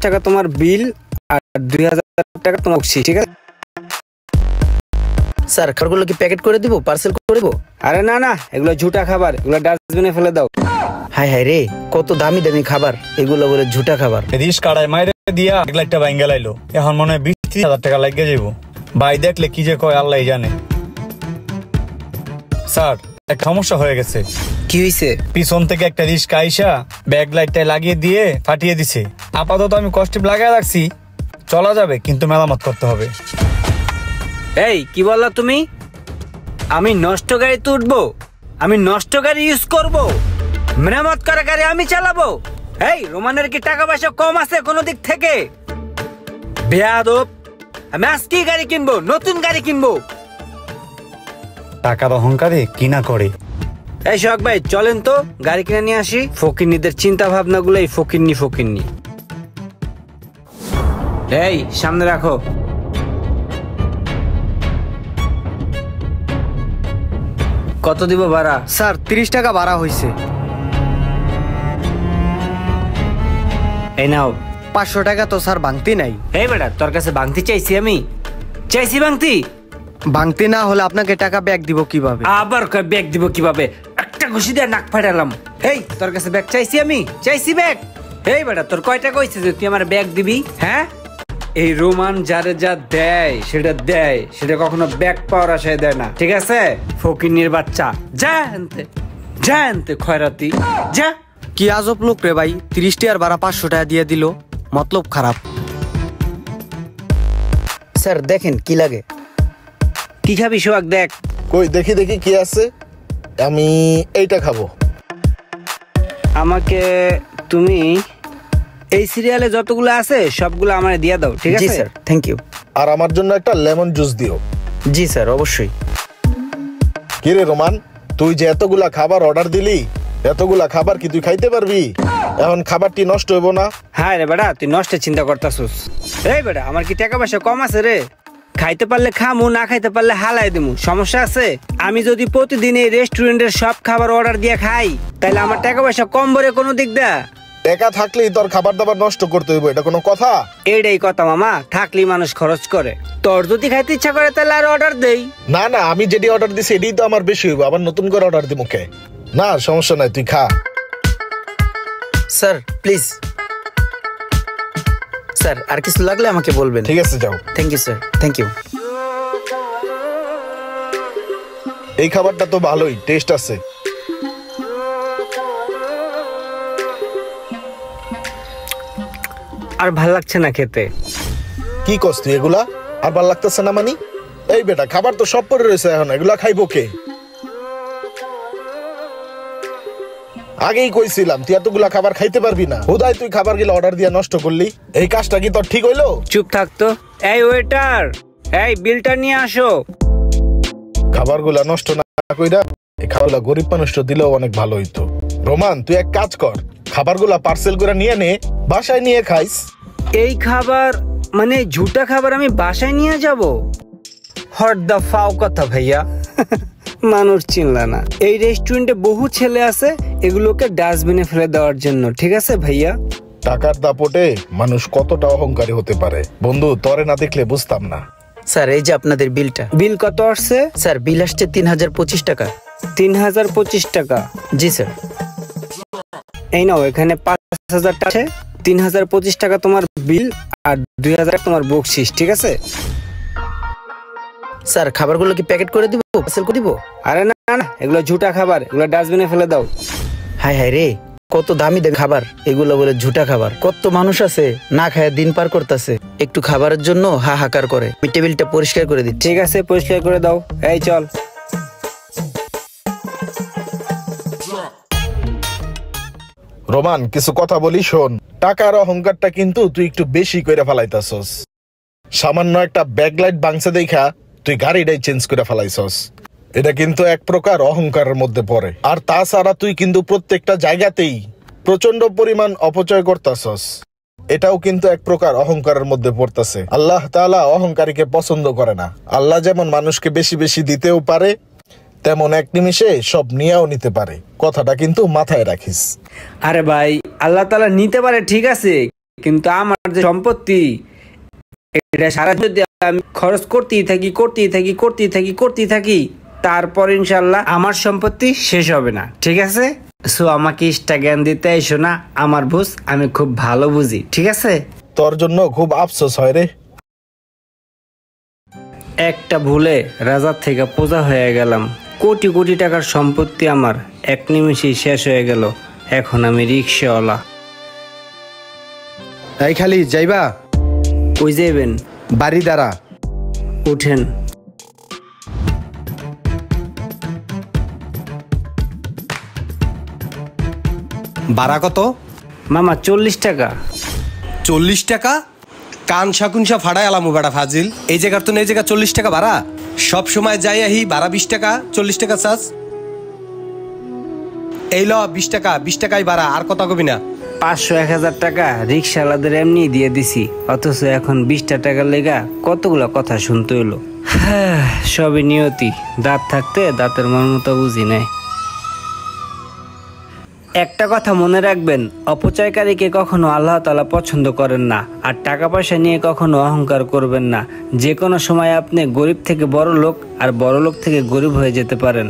টাকা তোমার বিল আর 2000 টাকা তোমার বকশিশ, ঠিক আছে? স্যার খাবারগুলো কি প্যাকেট করে দিব, পার্সেল করে দিব? আরে না না, এগুলো ঝুটা খাবার, এগুলো ডাস্টবিনে ফেলে দাও। হায় হায় রে, কত দামি দামি খাবার, এগুলো বলে ঝুটা খাবার। রিস কাড়ায় মাইরে দিয়া 1 লাখ টাকা ভাঙ্গা লাইলো, এখন মনে হয় 20-30 টাকা লাগিয়ে যাবো। ভাই দেখলে কি যে কয় আল্লাহ জানে। স্যার একটা সমস্যা হয়ে গেছে। কি হয়েছে? পিছন থেকে একটা রিস্কা আইসা ব্যাক লাইটটা লাগিয়ে দিয়ে ফাটিয়ে দিছে। আপাতত আমি কস্টিপ লাগাই রাখছি, চলা যাবে কিন্তু মেরামত করতে হবে। এই কি বললা তুমি? আমি নষ্ট গাড়িতে উঠবো? আমি নষ্ট গাড়ি ইউজ করব? মেরামত করা গাড়ি আমি চালাবো? এই রোমানের কি টাকা পয়সা কম আছে কোনো দিক থেকে? বেয়াদব, আমি আজকে গাড়ি কিনবো, নতুন গাড়ি কিনবো। টাকার অহংকারে কিনা করে। এই শখ ভাই চলেন তো গাড়ি কিনে নিয়ে আসি। ফকিন্নিদের চিন্তা ভাবনা গুলো এই ফকিন্নি। এই সামনে রাখো। কত দিব ভাড়া? স্যার 30 টাকা ভাড়া হয়েছে। এই নাও। 500 টাকা তো স্যার ভাঙতি নাই। এই বেটা, তোর কাছে ভাঙতি চাইছি? আমি চাইছি ভাঙতি? ভাঙতি না হলে আপনাকে টাকা ব্যাক দিব কিভাবে? আবার ব্যাগ দিব কিভাবে? একটা ঘুষি দিয়ে নাক ফাটালাম। এই তোর কাছে ব্যাগ চাইছি? আমি চাইছি ব্যাগ? এই বেটা, তোর কয়টা কইছে যে তুই আমার ব্যাগ দিবি? হ্যাঁ, এই রোমান যারে যা দেয় সেটা কখনো ব্যাগ পাওয়ার আশায় দেয় না, ঠিক আছে? ফকিন্নির বাচ্চা, যা আনতে খয়রাতি, যা। কি আজব লোক রে ভাই, 30 টাকার ভাড়া 500 টাকা দিয়ে দিল, মতলব খারাপ। স্যার দেখেন কি লাগে। কি খাবি সোহাগ? দেখ। কই দেখি কি আছে। আমি এইটা খাবো। আমাকে তুমি এই সিরিয়ালে যতগুলো আছে সবগুলো আমারে দিয়ে দাও, ঠিক জি আছে? Sir, thank you. আর আমার জন্য একটা লেমন জুস দিও। জি স্যার, অবশ্যই। কি রে রোমান, তুই যে এতগুলা খাবার অর্ডার দিলি, এতগুলা খাবার কি তুই খাইতে পারবি? এখন খাবারটি নষ্ট হইব না? হ্যাঁ রে বেটা, তুই নষ্টের চিন্তা করতাছিস। এই বেটা, আমার কি টাকা পয়সা কম আছে রে? খাইতে পারলে খামু, না খাইতে পারলে হালাই দিমু, সমস্যা আছে? আমি যদি প্রতিদিন এই রেস্টুরেন্টের সব খাবার অর্ডার দিয়ে খাই তাহলে আমার টাকা পয়সা কম বলে কোনো দিক দা? টাকা থাকলেই তোর খাবার দাবার নষ্ট করতে হইব, এটা কোনো কথা? এইটাই কথা মামা, থাকলেই মানুষ খরচ করে। তোর যদি খাইতে ইচ্ছা করে তাহলে আর অর্ডার দেই। না না, আমি যেটি অর্ডার দিছি এটাই তো আমার বেশি হইব, আবার নতুন করে অর্ডার দিমু কে? না সমস্যা নাই, তুই খা। স্যার প্লিজ, স্যার আর কিছু লাগলে আমাকে বলবেন। ঠিক আছে, যাও। Thank you sir, thank you. এই খাবারটা তো ভালোই টেস্ট আছে। আর ভাল লাগছে না খেতে। কি কস তুই এগুলা? আর ভাল লাগতেছে না মানি? এই বেটা, খাবার তো সব পড়ে রয়েছে, এখন এগুলা খাইবো কে? আগেই কইছিলাম তুই এতগুলা খাবার খাইতে পারবি না, হুদাই তুই খাবার গুলো অর্ডার দিয়ে নষ্ট করলি। এই কাজটা কি তোর ঠিক হইলো? চুপ থাকতো। এই ওয়েটার, এই বিলটা নিয়ে আসো। খাবারগুলা নষ্ট না কইরা এই খাবারগুলা গরিব মানুষটা দিলেও অনেক ভালো হইতো। রোমান, তুই এক কাজ কর, খাবারগুলা পার্সেল করে নিয়ে নে, বাসায় নিয়ে খাইস। এই খাবার মানে ঝুটা খাবার আমি বাসায় নিয়ে যাব? হট দা ফাও কথা ভাইয়া। মানুষ চিনলা না। এই রেস্টুরেন্টে বহু ছেলে আছে এগুলোকে ডাস্টবিনে ফেলে দেওয়ার জন্য, ঠিক আছে ভাইয়া? টাকার দাপটে মানুষ কতটা অহংকারী হতে পারে বন্ধু, তরে না দেখলে বুঝতাম না। স্যার এই যে আপনাদের বিলটা। বিল কত আসছে? স্যার বিল আসছে 3025 টাকা। 3025 টাকা? জি স্যার। এই নাও, এখানে 5000 টাকা আছে। 3025 টাকা তোমার বিল আর 2000 তোমার বকশিশ, ঠিক আছে? স্যার খাবারগুলো কি প্যাকেট করে দিব, পার্সেল করে দিব? আরে না না, এগুলো ঝুটা খাবার, এগুলো ডাস্টবিনে ফেলে দাও। হায় হায় রে, কত দামি দামি খাবার, এগুলো বলে ঝুটা খাবার। কত মানুষ আছে না খায় দিন পার করতেছে, একটু খাবারের জন্য হাহাকার করে। আমি টেবিলটা পরিষ্কার করে দিচ্ছি। ঠিক আছে, পরিষ্কার করে দাও। এই চল। রোমান, কিছু কথা বলি শোন। টাকার অহংকারটা কিন্তু তুই একটু বেশি করে ফেলাইতাছস। সামান্য একটা ব্যাকলাইট বাংসে দেখা তুই গাড়িটাই চেঞ্জ করে ফেলাইছস। এটা কিন্তু এক প্রকার অহংকারের মধ্যে পড়ে। আর তাছাড়া তুই কিন্তু প্রত্যেকটা জায়গাতেই প্রচন্ড পরিমাণ অপচয় করতাছস, এটাও কিন্তু এক প্রকার অহংকারের মধ্যে পড়তেছে। আল্লাহ তাআলা অহংকারীকে পছন্দ করে না। আল্লাহ যেমন মানুষকে বেশি বেশি দিতেও পারে, তেমন এক নিমিষে সব নিয়েও নিতে পারে। কথাটা কিন্তু মাথায় রাখিস। আরে ভাই, আল্লাহ তাআলা নিতে পারে ঠিক আছে, কিন্তু আমার যে সম্পত্তি এটা সারা যদি আমি খরচ করতেই থাকি তারপর ইনশাল্লাহ আমার সম্পত্তি শেষ হবে না, ঠিক আছে? সো আমাকে ইষ্টা জ্ঞান দিতে এসো না, আমার বুঝ আমি খুব ভালো বুঝি, ঠিক আছে? তোর জন্য খুব আফসোস হয় রে। একটা ভুলে রাজার থেকে প্রজা হয়ে গেলাম, কোটি কোটি টাকার সম্পত্তি আমার এক নিমিষেই শেষ হয়ে গেল। এখন আমি রিক্সাওয়ালা। এই খালি যাইবা? ওই যাইবেন? বাড়ি দ্বারা উঠেন। ভাড়া কত? মামা 40 টাকা। 40 টাকা? কান শাকুনসা ফাড়ায় আলামু বেড়া ফাজিল। এই জায়গার তো এই জায়গা 40 টাকা ভাড়া? সব সময় যাই আহি ভাড়া 20 টাকা, 40 টাকা চাস। এই ল 20 টাকা, 20 টাকাই ভাড়া, আর কথা কবি না। 500-1000 টাকা রিক্সাওয়ালাদের এমনি দিয়ে দিছি, অথচ এখন 20 টাকার লেগা কতগুলো কথা শুনতে হইলো। হ্যাঁ, সবই নিয়তি। দাঁত থাকতে দাঁতের মন মতো বুঝি নাই। একটা কথা মনে রাখবেন, অপচয়কারীকে কখনো আল্লাহ তাআলা পছন্দ করেন না। আর টাকা পয়সা নিয়ে কখনো অহংকার করবেন না। যে কোনো সময় আপনি গরিব থেকে বড় লোক আর বড় লোক থেকে গরিব হয়ে যেতে পারেন।